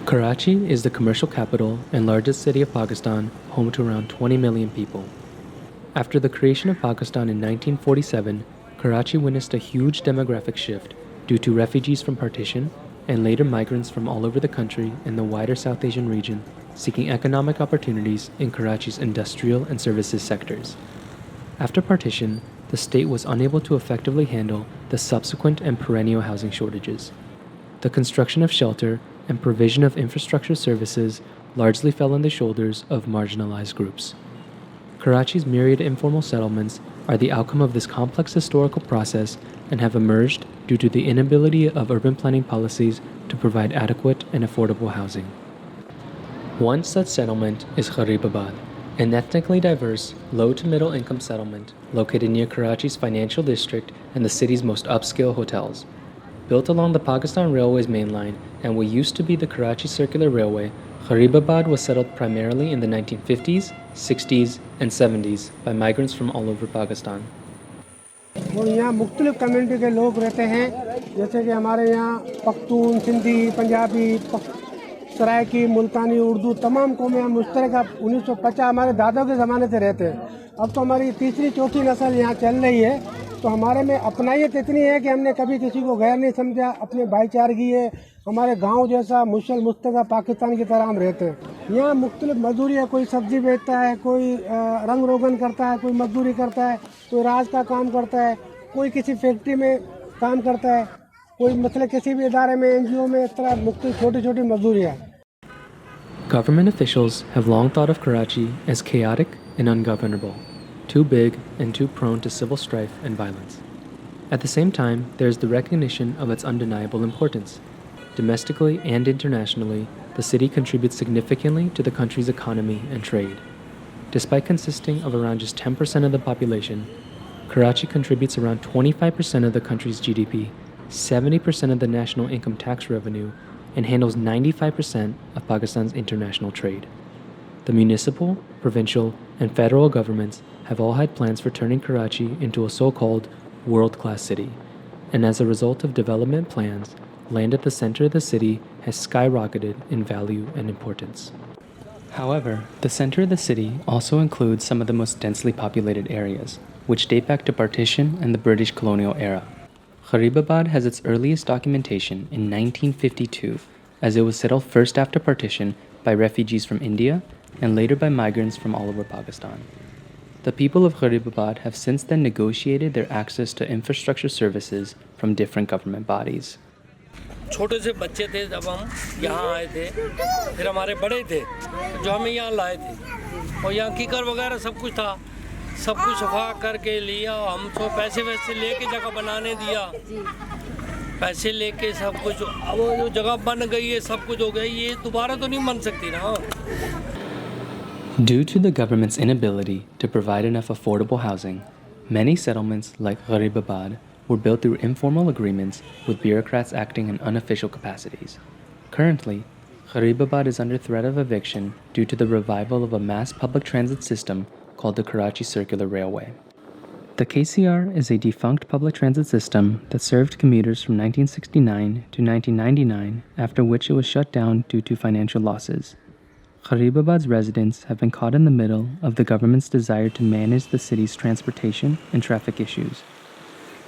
Karachi is the commercial capital and largest city of Pakistan, home to around 20 million people. After the creation of Pakistan in 1947, Karachi witnessed a huge demographic shift due to refugees from partition and later migrants from all over the country and the wider South Asian region seeking economic opportunities in Karachi's industrial and services sectors. After partition, the state was unable to effectively handle the subsequent and perennial housing shortages. The construction of shelter and provision of infrastructure services largely fell on the shoulders of marginalized groups. Karachi's myriad informal settlements are the outcome of this complex historical process and have emerged due to the inability of urban planning policies to provide adequate and affordable housing. One such settlement is Gharibabad, an ethnically diverse, low to middle income settlement located near Karachi's financial district and the city's most upscale hotels. Built along the Pakistan Railway's main line and what used to be the Karachi Circular Railway, Gharibabad was settled primarily in the 1950s, 60s, and 70s by migrants from all over Pakistan. और यहाँ मुख्तलिफ community के लोग रहते हैं, जैसे कि हमारे यहाँ पख्तून, सिंधी, पंजाबी, सराइकी, मुल्तानी, उर्दू तमाम कौमें हम मुश्तरका 1950 हमारे दादाओं के ज़माने से रहते हैं। अब तो हमारी तीसरी चौथी नस्ल यहाँ चल रही है, तो हमारे में अपनाइयत इतनी है कि हमने कभी किसी को गैर नहीं समझा, अपने भाईचारगी है, हमारे गांव जैसा मुशल मुस्तका पाकिस्तान की तरह हम रहते हैं। यहाँ मुख्तलिफ मजदूरी है, कोई सब्जी बेचता है, कोई रंग रोगन करता है, कोई मजदूरी करता है, कोई राज का काम करता है, कोई किसी फैक्ट्री में काम करता है, कोई मतलब किसी भी इदारे में NGO में, इस तरह मुख्तलिफ छोटी छोटी मजदूरी है। Government officials have long thought of Karachi as chaotic and ungovernable, too big and too prone to civil strife and violence. At the same time, there is the recognition of its undeniable importance. Domestically and internationally, the city contributes significantly to the country's economy and trade. Despite consisting of around just 10% of the population, Karachi contributes around 25% of the country's GDP, 70% of the national income tax revenue, and handles 95% of Pakistan's international trade. The municipal, provincial, and federal governments have all had plans for turning Karachi into a so-called world-class city, and as a result of development plans, land at the center of the city has skyrocketed in value and importance. However, the center of the city also includes some of the most densely populated areas, which date back to partition and the British colonial era. Gharibabad has its earliest documentation in 1952, as it was settled first after partition by refugees from India and later by migrants from all over Pakistan. The people of Gharibabad have since then negotiated their access to infrastructure services from different government bodies. छोटे से बच्चे थे जब हम यहाँ आए थे, फिर हमारे बड़े थे जो हमें यहाँ लाए थे, और यहाँ कीकर वगैरह सब कुछ था, सब कुछ सफा करके लिया, हमको पैसे वैसे लेके जगह बनाने दिया, पैसे लेके सब कुछ, अब जो जगह बन गई है, सब कुछ हो गया, ये दोबारा तो नहीं बन सकती ना। Due to the government's inability to provide enough affordable housing, many settlements like Gharibabad were built through informal agreements with bureaucrats acting in unofficial capacities. Currently, Gharibabad is under threat of eviction due to the revival of a mass public transit system called the Karachi Circular Railway. The KCR is a defunct public transit system that served commuters from 1969 to 1999, after which it was shut down due to financial losses. Gharibabad's residents have been caught in the middle of the government's desire to manage the city's transportation and traffic issues.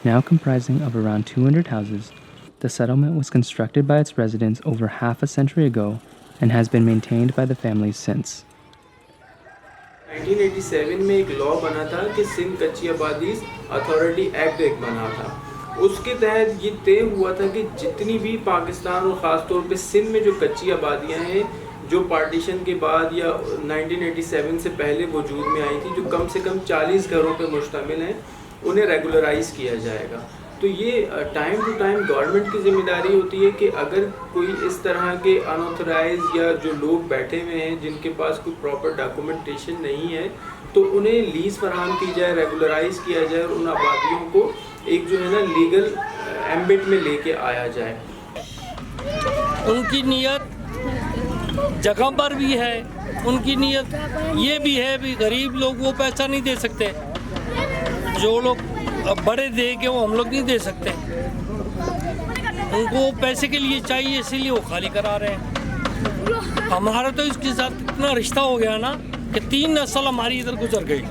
Now comprising of around 200 houses, the settlement was constructed by its residents over half a century ago and has been maintained by the families since. 1987 में एक law बना था कि सिंध कच्ची आबादी authority act एक बना था। उसके तहत ये तय हुआ था कि जितनी भी पाकिस्तान और ख़ास तौर पे सिंध में जो कच्ची आबादियां हैं जो पार्टीशन के बाद या 1987 से पहले वजूद में आई थी, जो कम से कम 40 घरों पे मुश्तमिल हैं, उन्हें रेगुलराइज किया जाएगा। तो ये टाइम टू टाइम गवर्नमेंट की जिम्मेदारी होती है कि अगर कोई इस तरह के अनऑथराइज या जो लोग बैठे हुए हैं जिनके पास कोई प्रॉपर डॉक्यूमेंटेशन नहीं है, तो उन्हें लीज फराहम की जाए, रेगुलराइज किया जाए और उन आबादियों को एक जो है ना लीगल एम्बिट में लेके आया जाए। उनकी नीयत जगह पर भी है, उनकी नीयत ये भी है भी गरीब लोग वो पैसा नहीं दे सकते, जो लोग बड़े देंगे वो हम लोग नहीं दे सकते, उनको पैसे के लिए चाहिए, इसीलिए वो खाली करा रहे हैं। हमारा तो इसके साथ इतना रिश्ता हो गया ना कि 3 नस्ल हमारी इधर गुजर गई।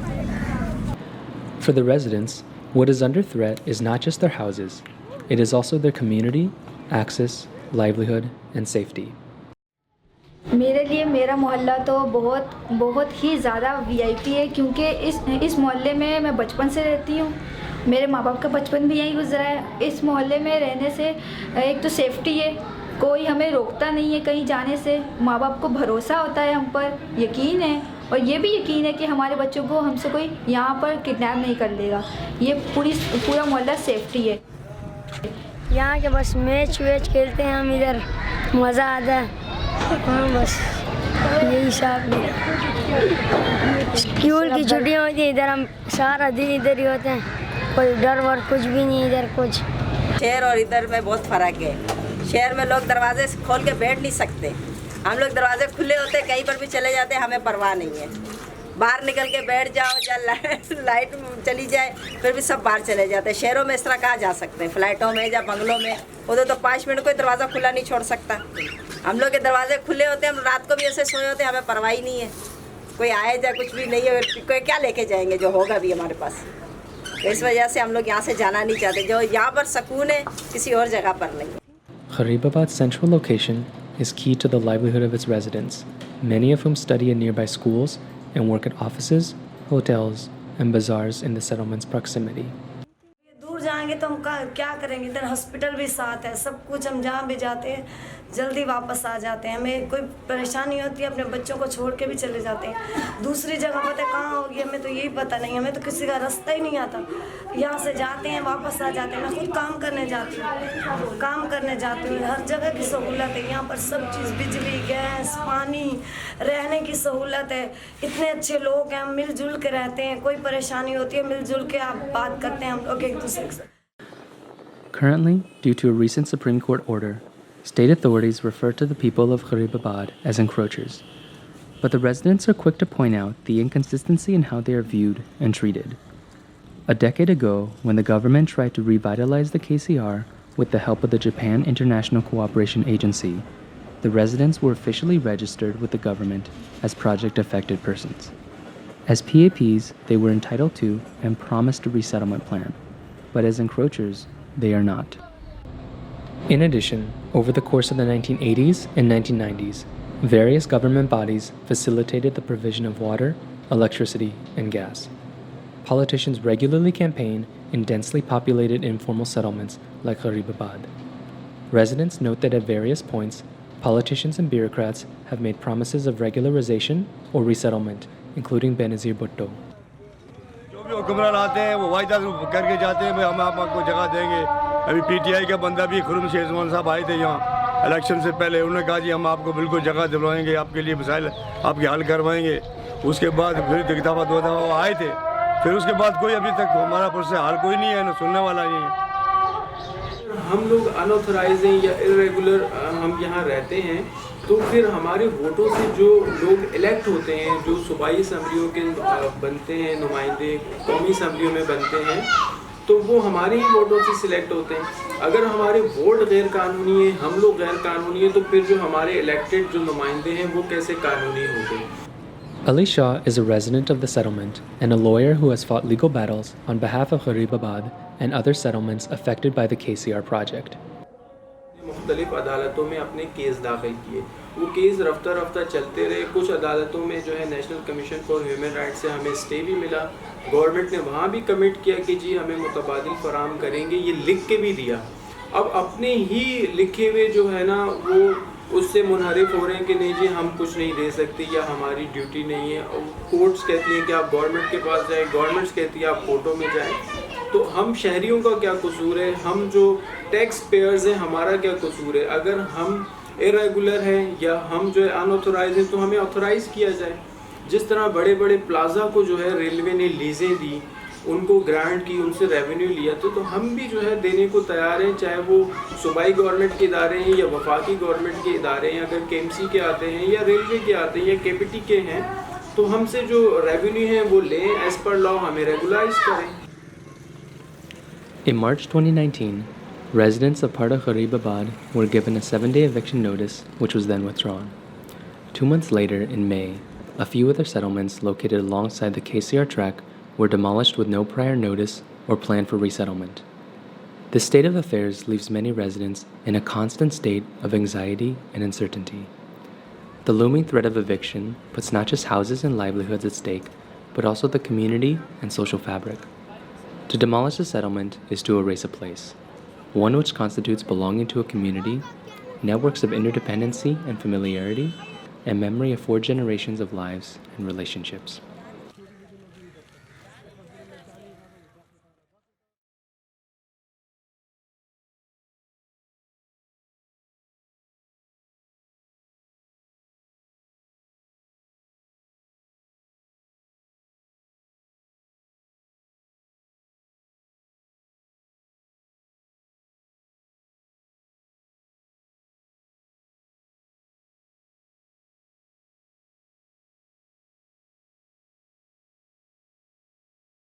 For the residents, what is under threat is not just their houses, it is also their community, access, livelihood, and safety. मेरे लिए मेरा मोहल्ला तो बहुत ही ज़्यादा वीआईपी है, क्योंकि इस मोहल्ले में मैं बचपन से रहती हूँ। मेरे माँ बाप का बचपन भी यहीं गुजरा है। इस मोहल्ले में रहने से एक तो सेफ्टी है, कोई हमें रोकता नहीं है कहीं जाने से। माँ बाप को भरोसा होता है, हम पर यकीन है, और ये भी यकीन है कि हमारे बच्चों को हमसे कोई यहाँ पर किडनैप नहीं कर लेगा। ये पूरा मोहल्ला सेफ्टी है। यहाँ के बस मैच वैच खेलते हैं हम, इधर मज़ा आता है। हाँ, बस यही सब। स्कूल की छुट्टियाँ होती हैं, इधर हम सारा दिन इधर ही होते हैं, कोई डर वर कुछ भी नहीं इधर कुछ। शहर और इधर में बहुत फ़र्क है। शहर में लोग दरवाजे खोल के बैठ नहीं सकते, हम लोग दरवाजे खुले होते कहीं पर भी चले जाते हैं, हमें परवाह नहीं है। बाहर निकल के बैठ जाओ, या लाइट चली जाए फिर भी सब बाहर चले जाते हैं। शहरों में इस तरह कहाँ जा सकते हैं, फ्लैटों में या बंगलों में उधर तो 5 मिनट कोई दरवाज़ा खुला नहीं छोड़ सकता। हम लोग के दरवाजे खुले होते हैं, हम रात को भी ऐसे सोए होते हैं, हमें परवाह ही नहीं है, कोई आए जाए कुछ भी नहीं है, कोई क्या लेके जाएंगे जो होगा भी हमारे पास। तो इस वजह से हम लोग यहाँ से जाना नहीं चाहते, जो यहाँ पर सुकून है किसी और जगह पर नहीं। Gharibabad's central location is key to the livelihood of its residents, many of whom study in nearby schools and work at offices, hotels, and bazaars in the settlement's proximity. दूर जाएंगे तो हम क्या करेंगे, इधर हॉस्पिटल भी साथ है, सब कुछ। हम जहाँ भी जाते हैं जल्दी वापस आ जाते हैं, हमें कोई परेशानी होती है अपने बच्चों को छोड़ के भी चले जाते हैं। दूसरी जगह पता है कहाँ होगी हमें तो यही पता नहीं, हमें तो किसी का रास्ता ही नहीं आता। यहाँ से जाते हैं वापस आ जाते हैं। मैं खुद काम करने जाती हूँ, हर जगह की सहूलत है यहाँ पर, सब चीज़, बिजली, गैस, पानी, रहने की सहूलत है। इतने अच्छे लोग हैं, हम मिलजुल के रहते हैं, कोई परेशानी होती है मिलजुल के आप बात करते हैं हम लोग एक दूसरे से। Currently, due to a recent Supreme Court order, state authorities refer to the people of Gharibabad as encroachers. But the residents are quick to point out the inconsistency in how they are viewed and treated. A decade ago, when the government tried to revitalize the KCR with the help of the Japan International Cooperation Agency, the residents were officially registered with the government as project-affected persons. As PAPs, they were entitled to and promised a resettlement plan, but as encroachers, they are not. In addition, over the course of the 1980s and 1990s, various government bodies facilitated the provision of water, electricity, and gas. Politicians regularly campaign in densely populated informal settlements like Gharibabad. Residents note that at various points, politicians and bureaucrats have made promises of regularization or resettlement, including Benazir Bhutto. जो भी हुक्मरान आते हैं वो वायदा करके जाते हैं, हम आपको जगह देंगे। अभी पीटीआई का बंदा भी खुर्रम शेजमान साहब आए थे यहाँ इलेक्शन से पहले, उन्होंने कहा जी हम आपको बिल्कुल जगह दिलवाएंगे, आपके लिए मसाइल आपके हल करवाएंगे। उसके बाद फिर एक दफ़ा 2 दफ़ा वो आए थे, फिर उसके बाद कोई अभी तक हमारा पुर से हाल कोई नहीं है, ना सुनने वाला नहीं है। हम लोग अनऑथराइज हैं या इरेगुलर हम यहाँ रहते हैं, तो फिर हमारे वोटों से जो लोग इलेक्ट होते हैं, जो सूबाई असम्बलियों के बनते हैं नुमाइंदे, कौमी असम्बलियों में बनते हैं, तो वो हमारे ही वोटों से सिलेक्ट होते हैं। अगर हमारे वोट गैर कानूनी है, हम लोग गैर कानूनी है, तो फिर जो हमारे इलेक्टेड जो नुमाइंदे हैं वो कैसे कानूनी होंगे? Ali Shah is a resident of the settlement and a lawyer who has fought legal battles on behalf of Gharibabad and other settlements affected by the KCR project. मुख्तलिफ अदालतों में अपने केस दाखिल किए, वो केस रफ्ता रफ्ता चलते रहे। कुछ अदालतों में जो है national commission for human rights से हमें स्टे भी मिला। गवर्नमेंट ने वहाँ भी कमिट किया कि जी हमें मुतबादिल फराम करेंगे, ये लिख के भी दिया। अब अपने ही लिखे हुए जो है ना वो उससे मुनहरिफ हो रहे हैं कि नहीं जी हम कुछ नहीं दे सकते या हमारी ड्यूटी नहीं है। कोर्ट्स कहती हैं कि आप गवर्नमेंट के पास जाएं, गवर्नमेंट्स कहती है आप कोर्टों में जाएं। तो हम शहरियों का क्या कसूर है, हम जो टैक्स पेयर्स हैं हमारा क्या कसूर है? अगर हम इरेगुलर हैं या हम जो है अनऑथोराइज हैं तो हमें ऑथोराइज़ किया जाए। जिस तरह बड़े बड़े प्लाजा को जो है रेलवे ने लीजें दी, उनको ग्रांट की, उनसे रेवेन्यू लिया, तो हम भी जो है देने को तैयार हैं, चाहे वो सूबाई गवर्नमेंट के इदारे हैं या वफाकी गवर्नमेंट के इदारे हैं। अगर केएमसी के आते हैं या रेलवे के आते हैं या केपीटी के हैं तो हमसे जो रेवेन्यू है वो लें, एज़ पर लॉ हमें रेगुलाइज करें। In March 2019, Residents of part of Gharibabad were given a 7-day eviction notice, which was then withdrawn. 2 months later, in May, a few other settlements located alongside the KCR track were demolished with no prior notice or plan for resettlement. This state of affairs leaves many residents in a constant state of anxiety and uncertainty. The looming threat of eviction puts not just houses and livelihoods at stake, but also the community and social fabric. To demolish a settlement is to erase a place, one which constitutes belonging to a community, networks of interdependency and familiarity, and memory of 4 generations of lives and relationships.